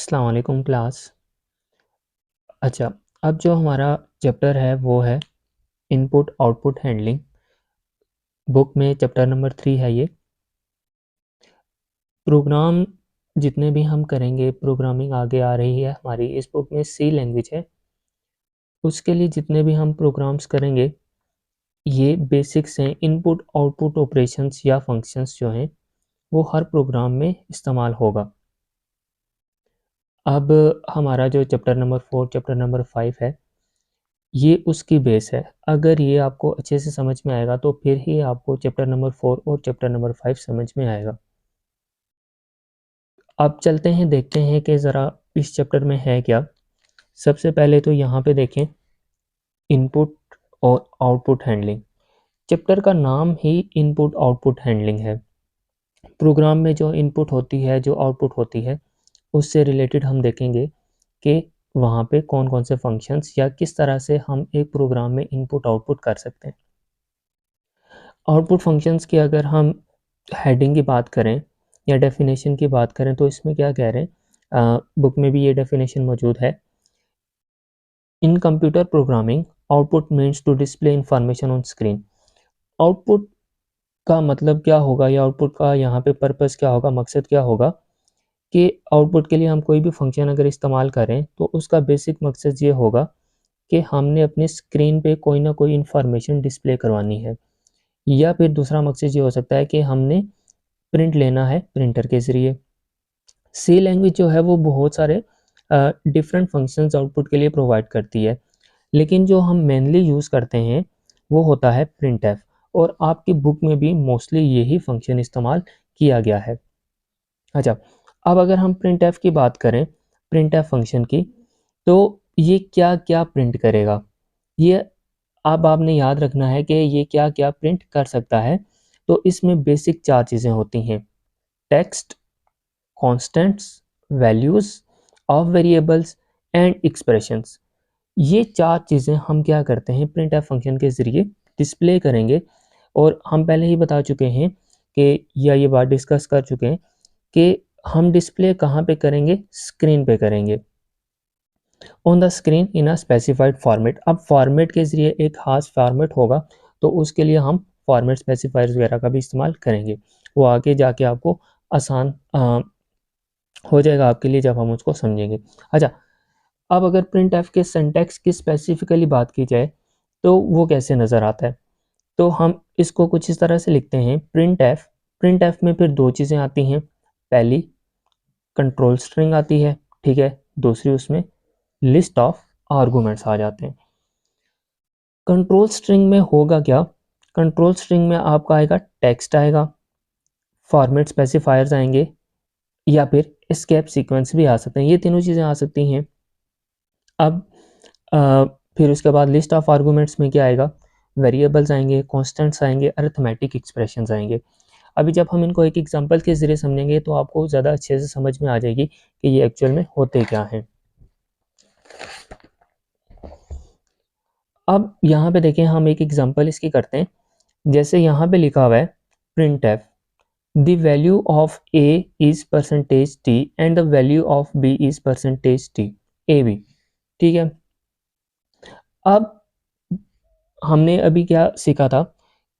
अस्सलाम वालेकुम क्लास। अच्छा, अब जो हमारा चैप्टर है वो है इनपुट आउटपुट हैंडलिंग। बुक में चैप्टर नंबर 3 है ये। प्रोग्राम जितने भी हम करेंगे, प्रोग्रामिंग आगे आ रही है हमारी इस बुक में सी लैंग्वेज है। उसके लिए जितने भी हम प्रोग्राम्स करेंगे ये बेसिक्स हैं। इनपुट आउटपुट ऑपरेशंस या फंक्शंस जो हैं वो हर प्रोग्राम में इस्तेमाल होगा। अब हमारा जो चैप्टर नंबर 4 चैप्टर नंबर 5 है ये उसकी बेस है। अगर ये आपको अच्छे से समझ में आएगा तो फिर ही आपको चैप्टर नंबर 4 और चैप्टर नंबर 5 समझ में आएगा। अब चलते हैं, देखते हैं कि ज़रा इस चैप्टर में है क्या। सबसे पहले तो यहाँ पे देखें इनपुट और आउटपुट हैंडलिंग। चैप्टर का नाम ही इनपुट आउटपुट हैंडलिंग है। प्रोग्राम में जो इनपुट होती है, जो आउटपुट होती है, उससे रिलेटेड हम देखेंगे कि वहाँ पे कौन कौन से फंक्शंस या किस तरह से हम एक प्रोग्राम में इनपुट आउटपुट कर सकते हैं। आउटपुट फंक्शंस की अगर हम हेडिंग की बात करें या डेफिनेशन की बात करें तो इसमें क्या कह रहे हैं, बुक में भी ये डेफिनेशन मौजूद है। In computer programming output means to display information on screen. Output का मतलब क्या होगा या आउटपुट का यहाँ पे पर्पस क्या होगा, मकसद क्या होगा कि आउटपुट के लिए हम कोई भी फंक्शन अगर इस्तेमाल करें तो उसका बेसिक मकसद ये होगा कि हमने अपनी स्क्रीन पे कोई ना कोई इंफॉर्मेशन डिस्प्ले करवानी है, या फिर दूसरा मकसद ये हो सकता है कि हमने प्रिंट लेना है प्रिंटर के ज़रिए। सी लैंग्वेज जो है वो बहुत सारे डिफरेंट फंक्शंस आउटपुट के लिए प्रोवाइड करती है, लेकिन जो हम मेनली यूज़ करते हैं वो होता है प्रिंट एफ, और आपकी बुक में भी मोस्टली यही फंक्शन इस्तेमाल किया गया है। अच्छा, अब अगर हम प्रिंट एफ की बात करें, प्रिंट एफ फंक्शन की, तो ये क्या क्या प्रिंट करेगा, ये अब आपने याद रखना है कि ये क्या क्या प्रिंट कर सकता है। तो इसमें बेसिक 4 चीज़ें होती हैं: text, constants, values of variables and expressions. ये 4 चीज़ें हम क्या करते हैं प्रिंट एफ फंक्शन के ज़रिए डिस्प्ले करेंगे। और हम पहले ही बता चुके हैं कि, या ये बात डिस्कस कर चुके हैं कि हम डिस्प्ले कहाँ पे करेंगे, स्क्रीन पे करेंगे, on the screen in a specified format. अब फॉर्मेट के ज़रिए एक खास फॉर्मेट होगा तो उसके लिए हम फॉर्मेट स्पेसिफायर्स वगैरह का भी इस्तेमाल करेंगे। वो आगे जाके आपको आसान हो जाएगा आपके लिए जब हम उसको समझेंगे। अच्छा, अब अगर प्रिंट एफ के सिंटैक्स की स्पेसिफिकली बात की जाए तो वो कैसे नज़र आता है, तो हम इसको कुछ इस तरह से लिखते हैं प्रिंट एफ। प्रिंट एफ में फिर 2 चीज़ें आती हैं। पहली कंट्रोल स्ट्रिंग आती है, ठीक है। दूसरी उसमें लिस्ट ऑफ आर्गूमेंट्स आ जाते हैं। कंट्रोल स्ट्रिंग में होगा क्या, कंट्रोल स्ट्रिंग में आपका आएगा टेक्स्ट आएगा, फॉर्मेट स्पेसिफायर्स आएंगे, या फिर एस्केप सीक्वेंस भी आ सकते हैं। ये तीनों चीज़ें आ सकती हैं। अब फिर उसके बाद लिस्ट ऑफ आर्गूमेंट्स में क्या आएगा, वेरिएबल्स आएंगे, कॉन्स्टेंट्स आएंगे, अरिथमेटिक एक्सप्रेशंस आएंगे। अभी जब हम इनको एक एग्जांपल के ज़रिए समझेंगे तो आपको ज़्यादा अच्छे से समझ में आ जाएगी कि ये एक्चुअल में होते क्या हैं। अब यहाँ पे देखें, हम एक एग्जांपल इसकी करते हैं। जैसे यहाँ पे लिखा हुआ है print F the value of A is percentage T and the value of B is percentage T, A B, ठीक है। अब हमने अभी क्या सीखा था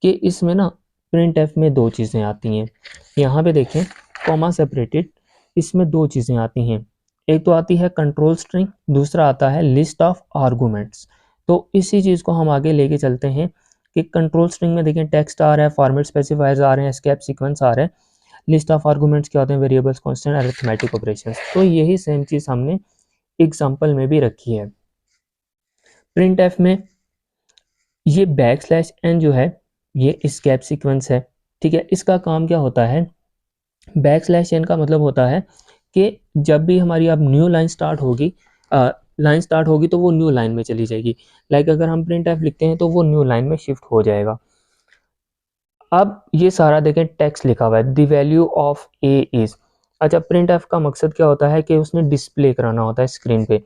कि इसमें ना प्रिंट एफ में 2 चीज़ें आती हैं। यहाँ पे देखें कॉमा सेपरेटेड, इसमें 2 चीज़ें आती हैं। एक तो आती है कंट्रोल स्ट्रिंग, दूसरा आता है लिस्ट ऑफ आर्गूमेंट्स। तो इसी चीज़ को हम आगे लेके चलते हैं कि कंट्रोल स्ट्रिंग में देखें टेक्स्ट आ रहा है, फॉर्मेट स्पेसिफायर्स आ रहे हैं, एस्केप सीक्वेंस आ रहा है। लिस्ट ऑफ आर्गूमेंट्स क्या होते हैं, वेरिएबल्स, कांस्टेंट, अरिथमेटिक ऑपरेशंस। तो यही सेम चीज़ हमने एग्जांपल में भी रखी है। प्रिंट एफ में ये बैक स्लैश एन जो है ये एस्केप सीक्वेंस है, ठीक है। इसका काम क्या होता है, बैक स्लैश एन का मतलब होता है कि जब भी हमारी अब न्यू लाइन स्टार्ट होगी, लाइन स्टार्ट होगी तो वो न्यू लाइन में चली जाएगी। लाइक अगर हम प्रिंट एफ लिखते हैं तो वो न्यू लाइन में शिफ्ट हो जाएगा। अब ये सारा देखें टेक्स्ट लिखा हुआ है the value of A is. अच्छा, प्रिंट एफ का मकसद क्या होता है कि उसने डिस्प्ले कराना होता है स्क्रीन पे।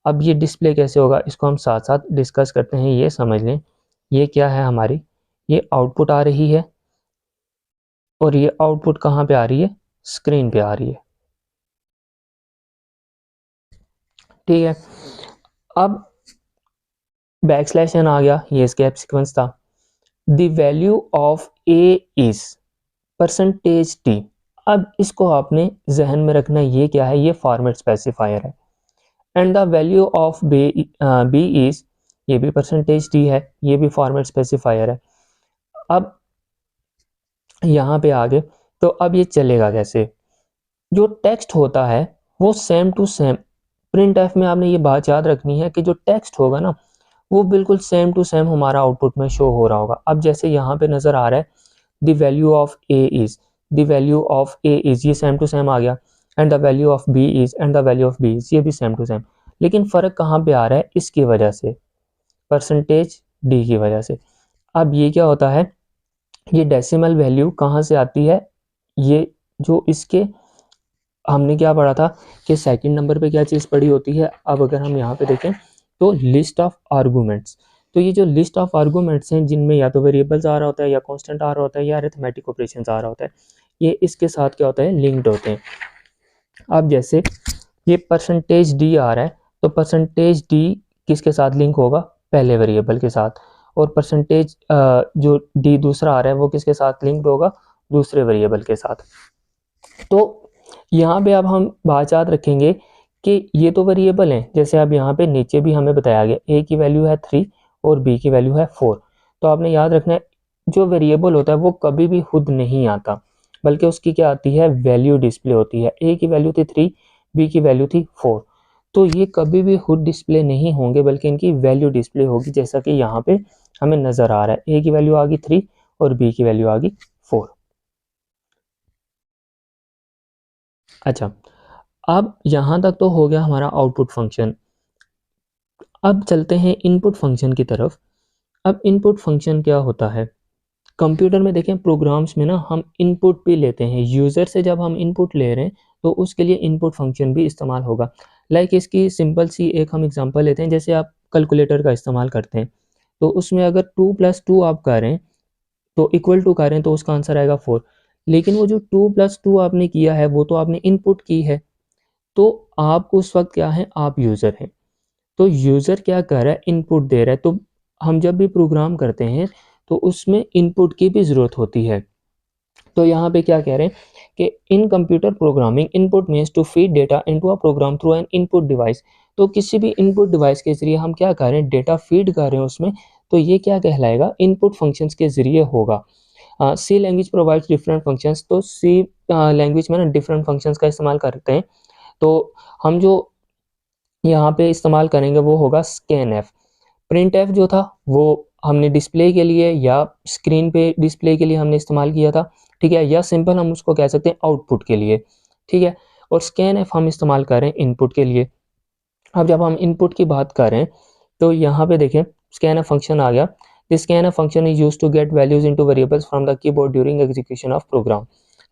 अब ये डिस्प्ले कैसे होगा इसको हम साथ साथ डिस्कस करते हैं। ये समझ लें, ये क्या है हमारी, ये आउटपुट आ रही है, और ये आउटपुट कहाँ पे आ रही है, स्क्रीन पे आ रही है। ठीक है। अब बैकस्लैश एन आ गया, ये एस्केप सीक्वेंस था। The value of A is percentage T. अब इसको आपने जहन में रखना, ये क्या है, ये फॉर्मेट स्पेसिफायर है। And the value of B is, ये भी परसेंटेज टी है, ये भी फॉर्मेट स्पेसिफायर है। अब यहाँ पे आगे, तो अब ये चलेगा कैसे, जो टेक्स्ट होता है वो same to same, print F में आपने ये बात याद रखनी है कि जो टेक्स्ट होगा ना वो बिल्कुल सेम टू सेम हमारा आउटपुट में शो हो रहा होगा। अब जैसे यहाँ पे नजर आ रहा है the value of A is, the value of A is, ये सेम टू सेम आ गया। And the value of B is, and the value of B is, ये भी सेम टू सेम। लेकिन फर्क कहाँ पे आ रहा है, इसकी वजह से, परसेंटेज डी की वजह से। अब ये क्या होता है, ये डेसिमल वैल्यू कहाँ से आती है, ये जो इसके हमने क्या पढ़ा था कि सेकंड नंबर पे क्या चीज़ पढ़ी होती है। अब अगर हम यहाँ पे देखें तो लिस्ट ऑफ आर्गूमेंट्स, तो ये जो लिस्ट ऑफ आर्गूमेंट्स हैं जिनमें या तो वेरिएबल्स आ रहा होता है या कांस्टेंट आ रहा होता है या अरिथमेटिक ऑपरेशंस आ रहा होता है, ये इसके साथ क्या होता है, लिंक्ड होते हैं। अब जैसे ये परसेंटेज डी आ रहा है, तो परसेंटेज डी किसके साथ लिंक होगा, पहले वेरिएबल के साथ। और परसेंटेज जो डी दूसरा आ रहा है वो किसके साथ लिंक्ड होगा, दूसरे वेरिएबल के साथ। तो यहाँ पे अब हम बात याद रखेंगे कि ये तो वेरिएबल हैं, जैसे अब यहाँ पे नीचे भी हमें बताया गया ए की वैल्यू है 3 और बी की वैल्यू है 4। तो आपने याद रखना है जो वेरिएबल होता है वो कभी भी खुद नहीं आता, बल्कि उसकी क्या आती है, वैल्यू डिस्प्ले होती है। ए की वैल्यू थी 3, बी की वैल्यू थी 4, तो ये कभी भी खुद डिस्प्ले नहीं होंगे बल्कि इनकी वैल्यू डिस्प्ले होगी, जैसा कि यहाँ पे हमें नजर आ रहा है। ए की वैल्यू आ गई 3 और बी की वैल्यू आ गई 4। अच्छा, अब यहाँ तक तो हो गया हमारा आउटपुट फंक्शन। अब चलते हैं इनपुट फंक्शन की तरफ। अब इनपुट फंक्शन क्या होता है, कंप्यूटर में देखें प्रोग्राम्स में ना हम इनपुट भी लेते हैं, यूज़र से जब हम इनपुट ले रहे हैं तो उसके लिए इनपुट फंक्शन भी इस्तेमाल होगा। लाइक इसकी सिंपल सी एक हम एग्जांपल लेते हैं, जैसे आप कैलकुलेटर का इस्तेमाल करते हैं तो उसमें अगर 2 + 2 आप करें तो इक्वल टू करें तो उसका आंसर आएगा 4। लेकिन वो जो 2 + 2 आपने किया है वो तो आपने इनपुट की है, तो आप उस वक्त क्या है, आप यूज़र हैं। तो यूज़र क्या कर रहा है, इनपुट दे रहा है। तो हम जब भी प्रोग्राम करते हैं तो उसमें इनपुट की भी ज़रूरत होती है। तो यहाँ पे क्या कह रहे हैं कि in computer programming input means to feed data into a program through an input device. तो किसी भी इनपुट डिवाइस के ज़रिए हम क्या कर रहे हैं, डेटा फीड कर रहे हैं उसमें, तो ये क्या कहलाएगा, इनपुट फंक्शंस के ज़रिए होगा। सी लैंग्वेज प्रोवाइड्स डिफरेंट फंक्शंस, तो सी लैंग्वेज में ना डिफरेंट फंक्शंस का इस्तेमाल करते हैं। तो हम जो यहाँ पे इस्तेमाल करेंगे वो होगा स्कैन एफ। प्रिंट एफ जो था वो हमने डिस्प्ले के लिए या स्क्रीन पे डिस्प्ले के लिए हमने इस्तेमाल किया था, ठीक है, या सिंपल हम उसको कह सकते हैं आउटपुट के लिए, ठीक है। और स्कैन एफ हम इस्तेमाल कर रहे हैं इनपुट के लिए। अब जब हम इनपुट की बात करें तो यहाँ पे देखें स्कैन एफ फंक्शन आ गया। This scan F function is used to get values into variables from the keyboard during execution of program.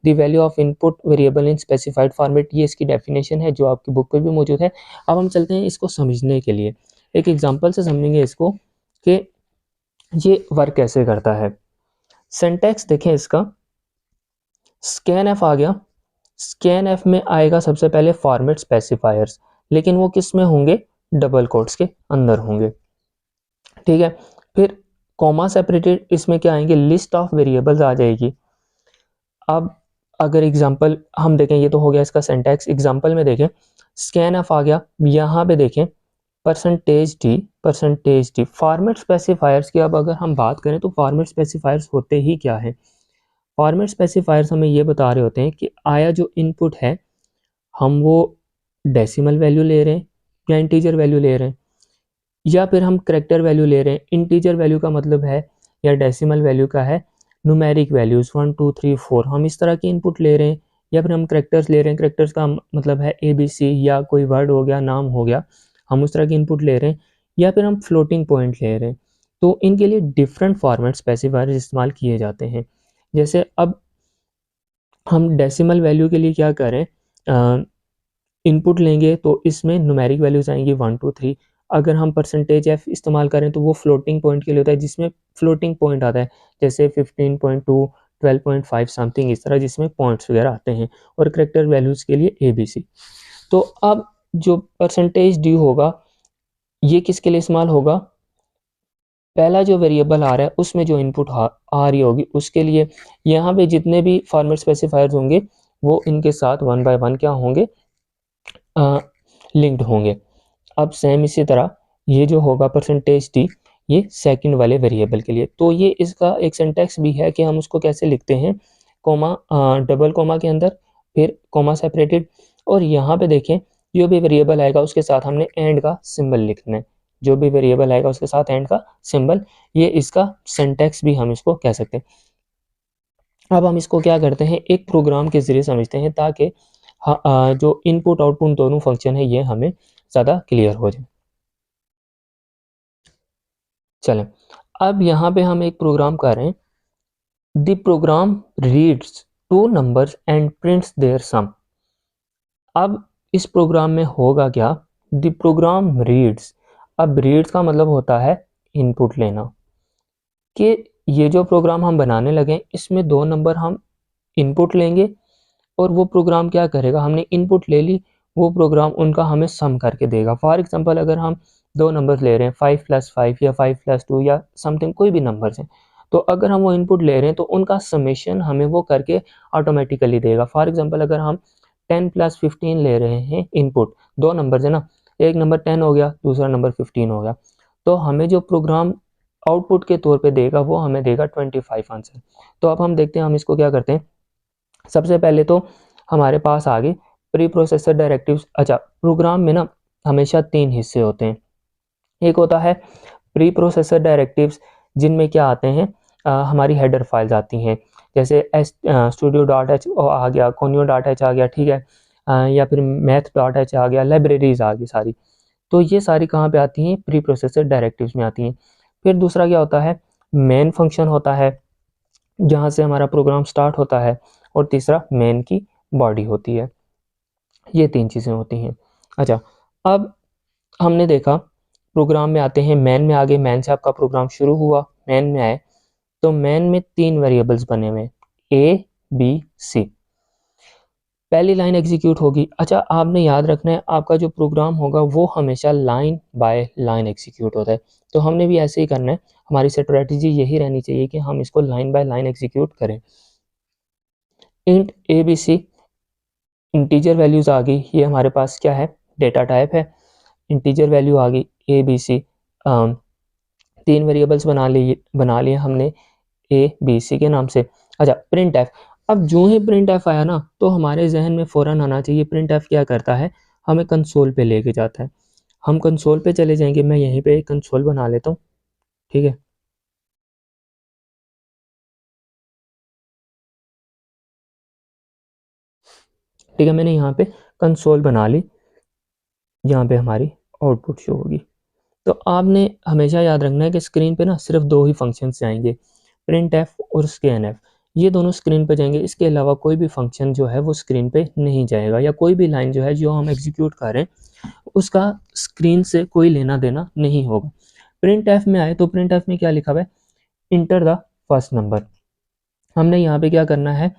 The value of input variable in specified format, ये इसकी डेफिनेशन है जो आपकी बुक पे भी मौजूद है। अब हम चलते हैं इसको समझने के लिए, एक एग्जांपल से समझेंगे इसको कि ये वर्क कैसे करता है। सिंटैक्स देखें इसका, स्कैन एफ आ गया। स्कैन एफ में आएगा सबसे पहले फॉर्मेट स्पेसिफायर्स, लेकिन वो किस में होंगे, डबल कोट्स के अंदर होंगे, ठीक है। फिर कॉमा सेपरेटेड, इसमें क्या आएंगे, लिस्ट ऑफ वेरिएबल्स आ जाएगी। अब अगर एग्जांपल हम देखें, ये तो हो गया इसका सिंटैक्स। एग्जांपल में देखें स्कैन एफ आ गया, यहाँ पे देखें परसेंटेज डी फॉर्मेट स्पेसिफायर्स की। अब अगर हम बात करें तो फॉर्मेट स्पेसिफायर्स होते ही क्या है, फॉर्मेट स्पेसिफायर्स हमें ये बता रहे होते हैं कि आया जो इनपुट है हम वो डेसिमल वैल्यू ले रहे हैं या इंटीजर वैल्यू ले रहे हैं, या फिर हम करेक्टर वैल्यू ले रहे हैं। इंटीजर वैल्यू का मतलब है, या डेसिमल वैल्यू का है न्यूमेरिक वैल्यूज़ 1 2 3 4, हम इस तरह की इनपुट ले रहे हैं। या फिर हम करेक्टर्स ले रहे हैं, करेक्टर्स का मतलब है ABC या कोई वर्ड हो गया, नाम हो गया, हम उस तरह की इनपुट ले रहे हैं। या फिर हम फ्लोटिंग पॉइंट ले रहे हैं। तो इनके लिए डिफरेंट फॉर्मेट स्पेसिफायर्स इस्तेमाल किए जाते हैं। जैसे अब हम डेसिमल वैल्यू के लिए क्या करें, इनपुट लेंगे तो इसमें न्यूमेरिक वैल्यूज आएंगी 1 2 3। अगर हम परसेंटेज एफ इस्तेमाल करें तो वो फ्लोटिंग पॉइंट के लिए होता है, जिसमें फ्लोटिंग पॉइंट आता है, जैसे 15.2 12.5 समथिंग इस तरह, जिसमें पॉइंट्स वगैरह आते हैं। और करेक्टर वैल्यूज़ के लिए ABC। तो अब जो परसेंटेज डी होगा ये किसके लिए इस्तेमाल होगा, पहला जो वेरिएबल आ रहा है उसमें जो इनपुट आ रही होगी उसके लिए। यहाँ पे जितने भी फॉर्मेट स्पेसिफायर्स होंगे वो इनके साथ वन बाय वन क्या होंगे, लिंक्ड होंगे। अब सेम इसी तरह ये जो होगा परसेंटेज डी, ये सेकंड वाले वेरिएबल के लिए। तो ये इसका एक सिंटैक्स भी है कि हम उसको कैसे लिखते हैं, कोमा, डबल कोमा के अंदर, फिर कोमा सेपरेटेड, और यहाँ पे देखें जो भी वेरिएबल आएगा उसके साथ हमने एंड का सिंबल लिखना है। जो भी वेरिएबल आएगा उसके साथ एंड का सिंबल, ये इसका सिंटैक्स भी हम इसको कह सकते हैं। अब हम इसको क्या करते हैं, एक प्रोग्राम के ज़रिए समझते हैं ताकि जो इनपुट आउटपुट दोनों फंक्शन है ये हमें ज़्यादा क्लियर हो जाए। चलें, अब यहाँ पे हम एक प्रोग्राम कर रहे हैं, the program reads two numbers and prints their sum. अब इस प्रोग्राम में होगा क्या, द प्रोग्राम रीड्स, अब रीड्स का मतलब होता है इनपुट लेना, कि ये जो प्रोग्राम हम बनाने लगे इसमें दो नंबर हम इनपुट लेंगे और वो प्रोग्राम क्या करेगा, हमने इनपुट ले ली, वो प्रोग्राम उनका हमें सम करके देगा। फॉर एग्जांपल अगर हम दो नंबर्स ले रहे हैं 5+5 या 5+2 या समथिंग कोई भी नंबर्स हैं, तो अगर हम वो इनपुट ले रहे हैं तो उनका समेशन हमें वो करके ऑटोमेटिकली देगा। फॉर एग्जांपल अगर हम 10+15 ले रहे हैं इनपुट, दो नंबर्स है ना, एक नंबर 10 हो गया, दूसरा नंबर 15 हो गया, तो हमें जो प्रोग्राम आउटपुट के तौर पे देगा वो हमें देगा 25 आंसर। तो अब हम देखते हैं हम इसको क्या करते हैं। सबसे पहले तो हमारे पास आ गए प्री प्रोसेसर डायरेक्टिव्स। अच्छा, प्रोग्राम में ना हमेशा तीन हिस्से होते हैं। एक होता है प्री प्रोसेसर डायरेक्टिव्स, जिनमें क्या आते हैं, हमारी हेडर फाइल्स आती हैं, जैसे studio.h आ गया, conio.h आ गया, ठीक है, या फिर math.h आ गया, लाइब्रेरीज आ गई सारी। तो ये सारी कहाँ पे आती हैं, प्री प्रोसेसर डायरेक्टिव्स में आती हैं। फिर दूसरा क्या होता है, मेन फंक्शन होता है जहाँ से हमारा प्रोग्राम स्टार्ट होता है, और तीसरा मेन की बॉडी होती है। ये तीन चीज़ें होती हैं। अच्छा, अब हमने देखा प्रोग्राम में आते हैं, मैन में आगे, मैन से आपका प्रोग्राम शुरू हुआ, मैन में आए तो मैन में तीन वेरिएबल्स बने हुए, ए बी सी। पहली लाइन एग्जीक्यूट होगी। अच्छा, आपने याद रखना है आपका जो प्रोग्राम होगा वो हमेशा लाइन बाय लाइन एग्जीक्यूट होता है, तो हमने भी ऐसे ही करना है। हमारी स्ट्रेटजी यही रहनी चाहिए कि हम इसको लाइन बाय लाइन एग्जीक्यूट करें। Int A B C, integer values आ गई, ये हमारे पास क्या है, डेटा टाइप है। इंटीजर वैल्यू आ गई ए बी सी, तीन वेरिएबल्स बना लिए हमने ए बी सी के नाम से। अच्छा, प्रिंट एफ, अब जो ही प्रिंट एफ आया ना तो हमारे जहन में फ़ौरन आना चाहिए प्रिंट एफ क्या करता है, हमें कंसोल पे लेके जाता है। हम कंसोल पे चले जाएंगे, मैं यहीं पे एक कंसोल बना लेता हूँ, ठीक है। ठीक है, मैंने यहाँ पे कंसोल बना ली, यहाँ पे हमारी आउटपुट शो होगी। तो आपने हमेशा याद रखना है कि स्क्रीन पे ना सिर्फ दो ही फंक्शंस जाएंगे, प्रिंट एफ और स्कैन एफ, ये दोनों स्क्रीन पे जाएंगे। इसके अलावा कोई भी फंक्शन जो है वो स्क्रीन पे नहीं जाएगा, या कोई भी लाइन जो है जो हम एग्जीक्यूट कर रहे हैं उसका स्क्रीन से कोई लेना देना नहीं होगा। प्रिंट एफ में आए तो प्रिंट एफ में क्या लिखा हुआ है, इंटर द फर्स्ट नंबर। हमने यहाँ पे क्या करना है,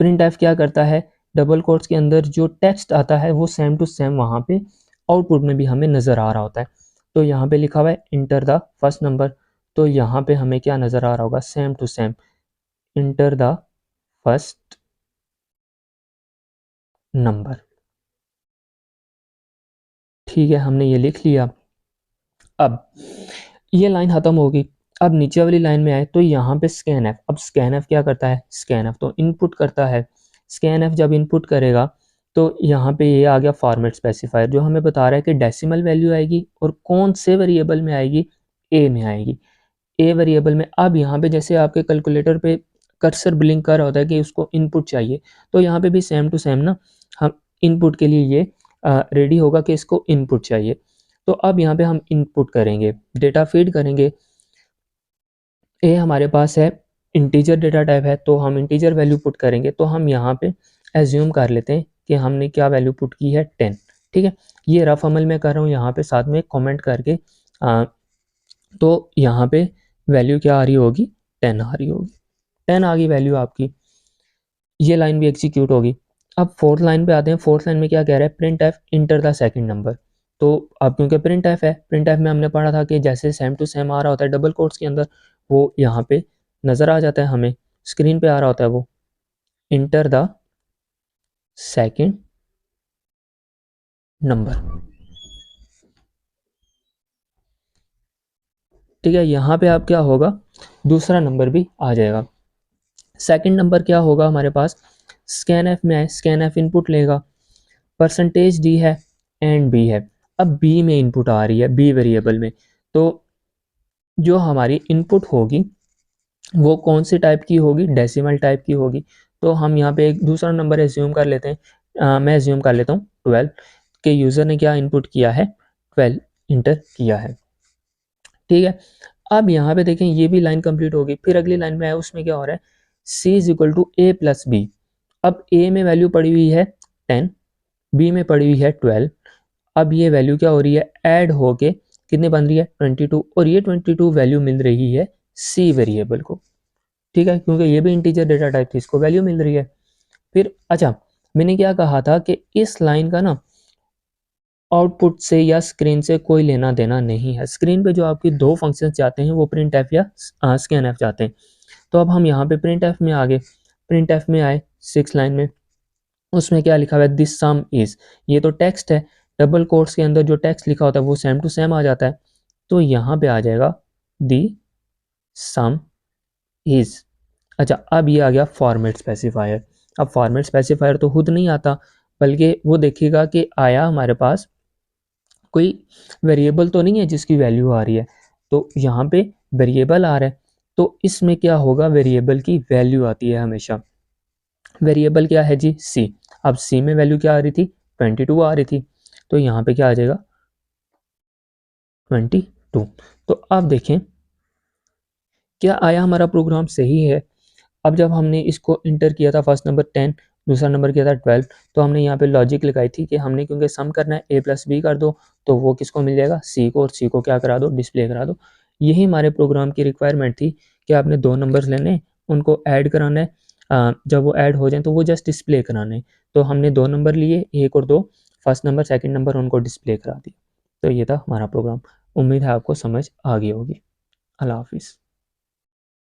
प्रिंट एफ क्या करता है, डबल कोट्स के अंदर जो टेक्स्ट आता है वो सेम टू सेम वहाँ पे आउटपुट में भी हमें नज़र आ रहा होता है। तो यहाँ पे लिखा हुआ है इंटर द फर्स्ट नंबर, तो यहाँ पे हमें क्या नज़र आ रहा होगा, same to same enter the first number. ठीक है, हमने ये लिख लिया। अब ये लाइन ख़त्म होगी। अब नीचे वाली लाइन में आए तो यहाँ पे स्कैन एफ, अब स्कैन एफ क्या करता है, स्कैन एफ तो इनपुट करता है। स्कैन एफ जब इनपुट करेगा तो यहाँ पे ये आ गया फॉर्मेट स्पेसिफायर, जो हमें बता रहा है कि डेसिमल वैल्यू आएगी और कौन से वेरिएबल में आएगी, ए में आएगी, ए वेरिएबल में। अब यहाँ पे जैसे आपके कैलकुलेटर पे कर्सर ब्लिंक कर रहा होता है कि उसको इनपुट चाहिए, तो यहाँ पे भी सेम टू सेम ना हम इनपुट के लिए ये रेडी होगा कि इसको इनपुट चाहिए। तो अब यहाँ पे हम इनपुट करेंगे, डेटा फीड करेंगे। ए हमारे पास है इंटीजर डेटा टाइप है, तो हम इंटीजर वैल्यू पुट करेंगे। तो हम यहाँ पे एज्यूम कर लेते हैं कि हमने क्या वैल्यू पुट की है, 10। ठीक है, ये रफ अमल में कर रहा हूँ, यहाँ पे साथ में कमेंट करके तो यहाँ पे वैल्यू क्या आ रही होगी, 10 आ रही होगी। 10 आ गई वैल्यू आपकी, ये लाइन भी एग्जीक्यूट होगी। अब फोर्थ लाइन पे आते हैं। फोर्थ लाइन में क्या कह रहा है, print F enter the second number. तो अब क्योंकि प्रिंट एफ है, प्रिंट एफ में हमने पढ़ा था कि जैसे सेम टू सेम आ रहा होता है डबल कोट्स के अंदर, वो यहाँ पे नज़र आ जाता है, हमें स्क्रीन पे आ रहा होता है वो, इंटर द सेकंड नंबर। ठीक है, यहाँ पे आप क्या होगा, दूसरा नंबर भी आ जाएगा। सेकंड नंबर क्या होगा हमारे पास, स्कैन एफ में है, स्कैन एफ इनपुट लेगा, परसेंटेज डी है, एंड बी है। अब बी में इनपुट आ रही है, बी वेरिएबल में, तो जो हमारी इनपुट होगी वो कौन सी टाइप की होगी, डेसिमल टाइप की होगी। तो हम यहाँ पे एक दूसरा नंबर एज्यूम कर लेते हैं, मैं एज्यूम कर लेता हूँ 12 के यूज़र ने क्या इनपुट किया है, 12 इंटर किया है। ठीक है, अब यहाँ पे देखें ये भी लाइन कंप्लीट होगी। फिर अगली लाइन में है, उसमें क्या हो रहा है, c is equal to A plus B. अब a में वैल्यू पड़ी हुई है 10, b में पड़ी हुई है 12। अब ये वैल्यू क्या हो रही है, ऐड होके कितने बन रही है, 22, और ये 22 वैल्यू मिल रही है c वेरिएबल को। ठीक है, क्योंकि ये भी इंटीजर डेटा टाइप थी, इसको वैल्यू मिल रही है। फिर अच्छा, मैंने क्या कहा था कि इस लाइन का ना आउटपुट से या स्क्रीन से कोई लेना देना नहीं है। स्क्रीन पे जो आपकी दो फंक्शंस जाते हैं वो प्रिंट एफ या स्कैन एफ जाते हैं। तो अब हम यहाँ पे प्रिंट एफ में आ गए, प्रिंट एफ में आए 6 लाइन में, उसमें क्या लिखा हुआ है, दिस सम इज, ये तो टेक्स्ट है, डबल कोट्स के अंदर जो टेक्स्ट लिखा होता है वो सेम टू सेम आ जाता है। तो यहाँ पे आ जाएगा दी सम इज। अच्छा, अब ये आ गया फॉर्मेट स्पेसिफायर। अब फॉर्मेट स्पेसिफायर तो खुद नहीं आता, बल्कि वो देखेगा कि आया हमारे पास कोई वेरिएबल तो नहीं है जिसकी वैल्यू आ रही है। तो यहाँ पे वेरिएबल आ रहा है, तो इसमें क्या होगा, वेरिएबल की वैल्यू आती है हमेशा। वेरिएबल क्या है जी, सी। अब सी में वैल्यू क्या आ रही थी, 22 आ रही थी, तो यहाँ पे क्या आ जाएगा, 22। तो अब देखें क्या आया, हमारा प्रोग्राम सही है। अब जब हमने इसको इंटर किया था, फर्स्ट नंबर 10, दूसरा नंबर किया था 12, तो हमने यहाँ पे लॉजिक लगाई थी कि हमने क्योंकि सम करना है, a प्लस बी कर दो, तो वो किसको मिल जाएगा, सी को, और सी को क्या करा दो, डिस्प्ले करा दो। यही हमारे प्रोग्राम की रिक्वायरमेंट थी कि आपने दो नंबर्स लेने, उनको ऐड कराना है, जब वो ऐड हो जाए तो वो जस्ट डिस्प्ले कराने हैं। तो हमने दो नंबर लिए, एक और दो, फर्स्ट नंबर सेकेंड नंबर, उनको डिस्प्ले करा दिया। तो ये था हमारा प्रोग्राम। उम्मीद है आपको समझ आ गई होगी। अल्लाह हाफिज़।